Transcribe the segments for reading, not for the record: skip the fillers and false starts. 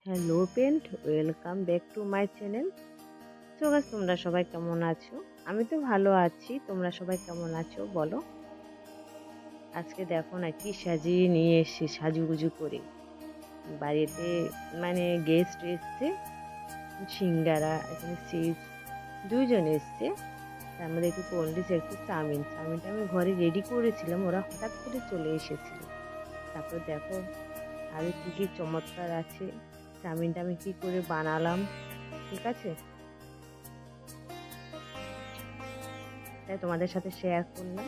Hello friend, welcome back to my channel. তো guys, তোমরা সবাই কেমন আছো? আমি তো ভালো আছি। তোমরা সবাই কেমন আছো বলো? আজকে দেখো না কি সাজিয়ে নিয়ে এসেছি সাজুগুজু করে বাড়িতে। মানে গেস্ট এসছে, সিঙ্গারা, এখানে চিপস, দুইজন এসছে। তার মধ্যে একটু কোল্ড ড্রিঙ্কস, একটু চাউমিনটা আমি ঘরে রেডি করেছিলাম, ওরা হঠাৎ করে চলে এসেছিল। তারপর দেখো আরও কী কী চমৎকার আছে। চাউমিনটা আমি কী করে বানালাম, ঠিক আছে, তাই তোমাদের সাথে শেয়ার করলাম।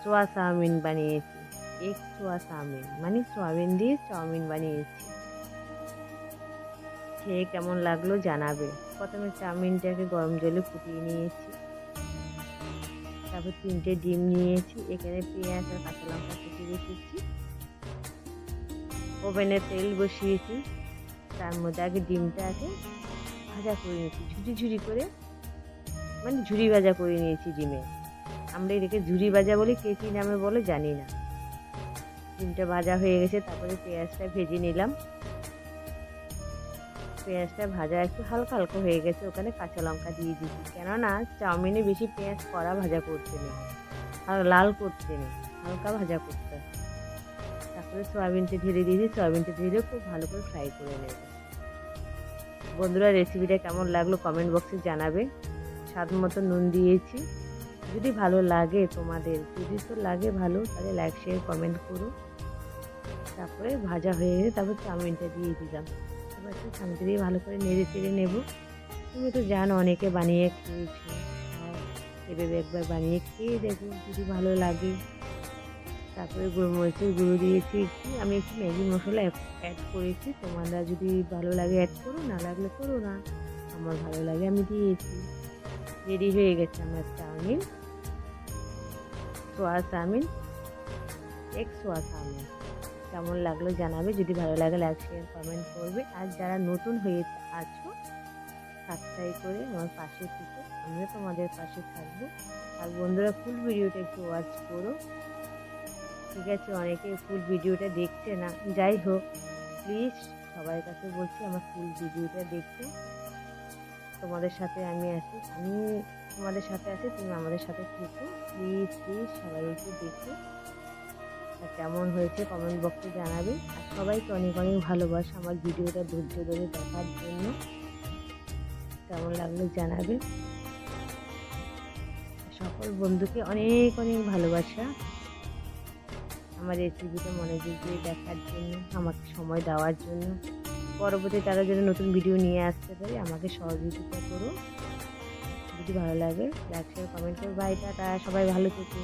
সোয়া চাউমিন বানিয়েছি, এগ সোয়া চাউমিন, মানে সোয়াবিন দিয়ে চাউমিন বানিয়েছি। খেয়ে কেমন লাগলো জানাবে। প্রথমে চাউমিনটাকে গরম জলে ফুটিয়ে নিয়েছি, তারপর 3টে ডিম নিয়েছি, এখানে পেঁয়াজ আর কাঁচা লঙ্কা কেটে রেখেছি। ওভেনে তেল বসিয়েছি, তার মধ্যে আগে ডিমটাকে ভাজা করে নিয়েছি, ঝুরি ঝুরি করে, মানে ঝুরি ভাজা করে নিয়েছি ডিমে। আমরা এদিকে ঝুরি ভাজা বলি, কে কী নামে বলে জানি না। ডিমটা ভাজা হয়ে গেছে, তারপরে পেঁয়াজটা ভেজে নিলাম। পেঁয়াজটা ভাজা একটু হালকা হালকা হয়ে গেছে, ওখানে কাঁচা লঙ্কা দিয়ে দিচ্ছি, কেননা চাউমিনে বেশি পেঁয়াজ কড়া ভাজা করতে নেই আর লাল করতে নেই, হালকা ভাজা করতে হয়। তারপরে সয়াবিনটা ঢেলে দিয়েছি, সয়াবিনটা ঢেলে খুব ভালো করে ফ্রাই করে নেব। বন্ধুরা, রেসিপিটা কেমন লাগলো কমেন্ট বক্সে জানাবে। স্বাদ মতো নুন দিয়েছি। যদি ভালো লাগে তোমাদের, যদি তো লাগে ভালো, তাহলে লাইক শেয়ার কমেন্ট করো। তারপরে ভাজা হয়ে গেলে তারপর চাউমিনটা দিয়ে দিলাম। এবার চাউমিনটা দিয়ে ভালো করে নেড়ে চেড়ে নেবো। তুমি তো জানো, অনেকে বানিয়ে খেয়েছো, এভাবে একবার বানিয়ে খেয়ে দেখো যদি ভালো লাগে। তারপরে গোলমরিচের গুঁড়ো দিয়েছি একটু, আমি একটু ম্যাগি মশলা অ্যাড করেছি। তোমরা যদি ভালো লাগে অ্যাড করো, না লাগলে করো না। আমার ভালো লাগে আমি দিয়েছি। রেডি হয়ে গেছে আমার চাউমিন, সোয়া চাউমিন, এগ সোয়া চাউমিন। কেমন লাগলো জানাবে। যদি ভালো লাগে লাইক শেয়ার কমেন্ট করবে। আর যারা নতুন হয়ে আছো, সাবস্ক্রাইব করে আমার পাশে থেকে, আমিও তোমাদের পাশে থাকবো। আর বন্ধুরা, ফুল ভিডিওটা একটু ওয়াচ করো, ঠিক আছে? অনেকে ফুল ভিডিওটা দেখছে না, যাই হোক, প্লিজ সবার কাছে বলছি আমার ফুল ভিডিওটা দেখতে। তোমাদের সাথে আমি আছি, আমি তোমাদের সাথে আছি, তুমি আমাদের সাথে থেকো। প্লিজ প্লিজ সবাই একটু দেখো। আর কেমন হয়েছে কমেন্ট বক্সে জানাবে। আর সবাইকে অনেক অনেক ভালোবাসা আমার ভিডিওটা ধৈর্য ধরে দেখার জন্য। কেমন লাগলো জানাবে। সকল বন্ধুকে অনেক অনেক ভালোবাসা আমার রেসিপিটা মনোযোগ দিয়ে দেখার জন্য, আমাকে সময় দেওয়ার জন্য। পরবর্তী তারা যেন নতুন ভিডিও নিয়ে আসতে পারে, আমাকে সহযোগিতা করো। যদি ভালো লাগে লাইক শেয়ার কমেন্ট করো। বাই, টাটা, সবাই ভালো থেকো।